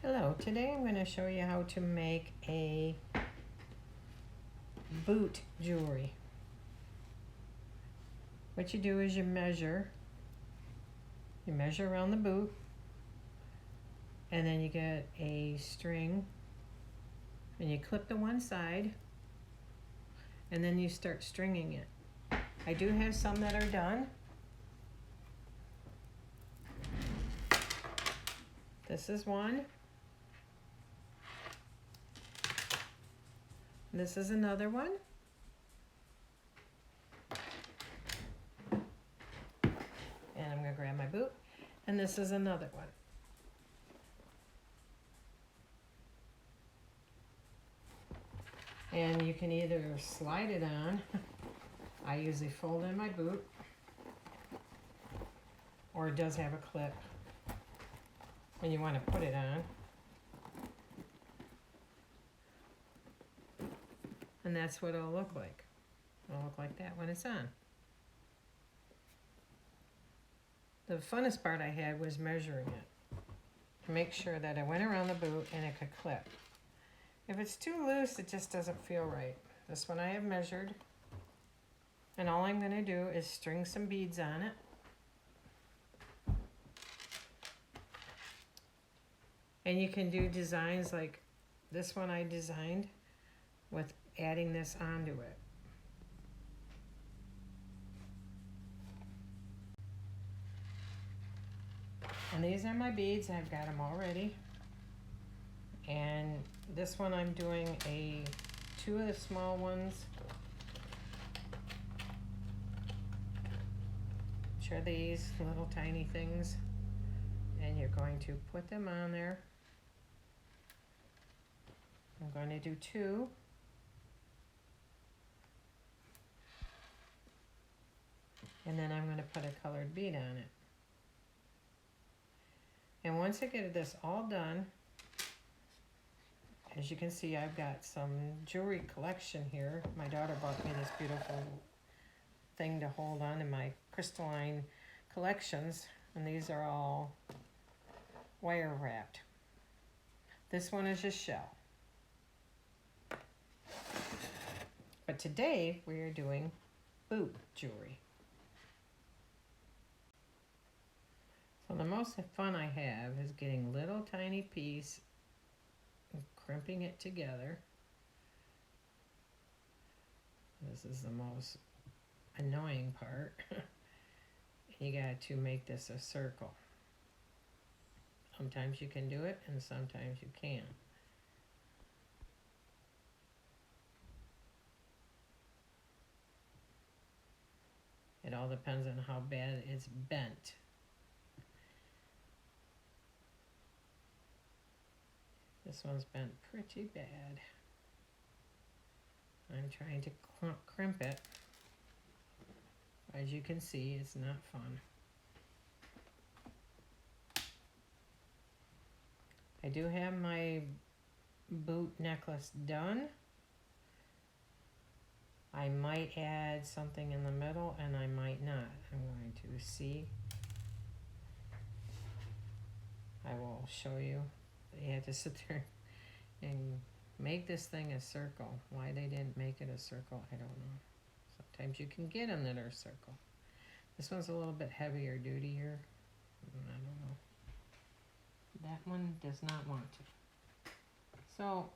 Hello, today I'm going to show you how to make a boot jewelry. What you do is you measure around the boot, and then you get a string and you clip the one side, and then you start stringing it. I do have some that are done. This is one. This is another one. And I'm going to grab my boot. And this is another one. And you can either slide it on. I usually fold in my boot. Or it does have a clip when you want to put it on. And that's what it'll look like. It'll look like that when it's on. The funnest part I had was measuring it to make sure that I went around the boot and it could clip. If it's too loose, it just doesn't feel right. This one I have measured, and all I'm going to do is string some beads on it. And you can do designs like this one I designed with adding this onto it. And these are my beads. I've got them all ready. And this one I'm doing two of the small ones. Which are these little tiny things. And you're going to put them on there. I'm going to do two. And then I'm going to put a colored bead on it. And once I get this all done, as you can see, I've got some jewelry collection here. My daughter bought me this beautiful thing to hold on in my crystalline collections. And these are all wire wrapped. This one is just shell. But today we are doing boot jewelry. So the most fun I have is getting little tiny piece and crimping it together. This is the most annoying part. You got to make this a circle. Sometimes you can do it and sometimes you can't. It all depends on how bad it's bent. This one's bent pretty bad. I'm trying to crimp it. As you can see, it's not fun. I do have my boot necklace done. I might add something in the middle and I might not. I'm going to see. I will show you. You have to sit there and make this thing a circle. Why they didn't make it a circle, I don't know. Sometimes you can get them that are circle. This one's a little bit heavier dutier. I don't know. That one does not want to. So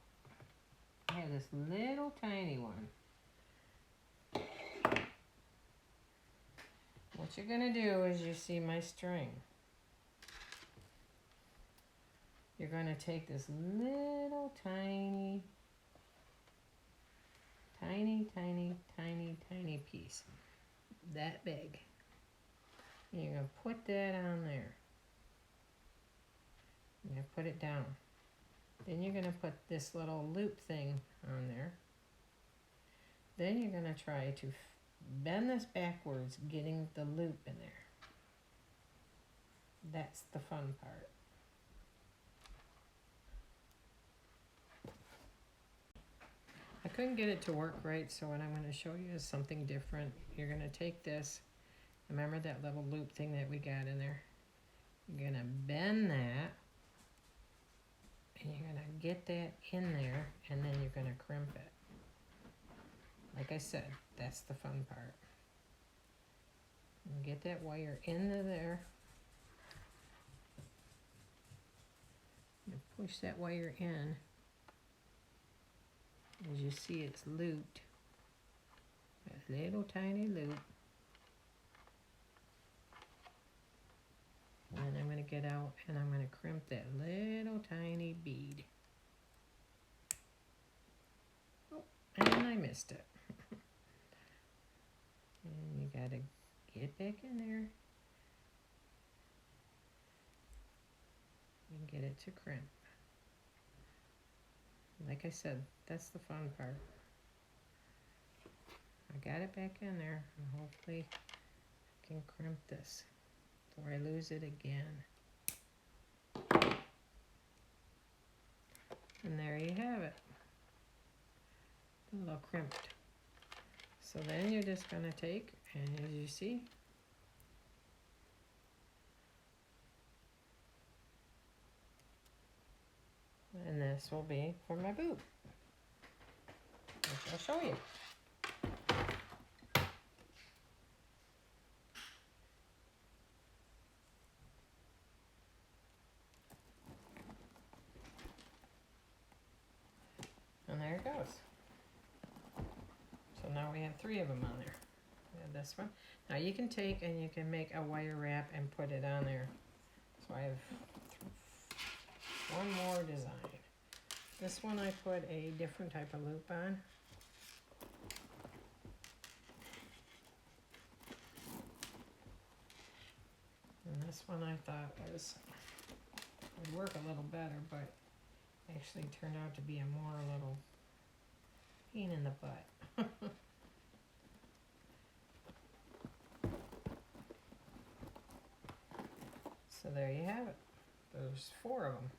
I have this little tiny one. What you're going to do is you see my string. You're going to take this little tiny piece, that big. And you're going to put that on there. You're going to put it down. Then you're going to put this little loop thing on there. Then you're going to try to bend this backwards, getting the loop in there. That's the fun part. I couldn't get it to work right, so what I'm going to show you is something different. You're going to take this, remember that little loop thing that we got in there? You're going to bend that get that in there, and then you're going to crimp it. Like I said, that's the fun part. And get that wire into there. And push that wire in. As you see, it's looped. A little tiny loop. And then I'm going to get out and I'm going to crimp that little tiny bead. Oh, and I missed it. And you got to get back in there and get it to crimp. Like I said, that's the fun part. I got it back in there, and hopefully I can crimp this before I lose it again. And there you have it. A little crimped. So then you're just going to take, and as you see, and this will be for my boot, which I'll show you. And there it goes. So now we have 3 of them on there. We have this one. Now you can take and you can make a wire wrap and put it on there. So I have 1 more design. This one I put a different type of loop on. And this one I thought would work a little better, but actually turned out to be a little pain in the butt. So there you have it. There's 4 of them.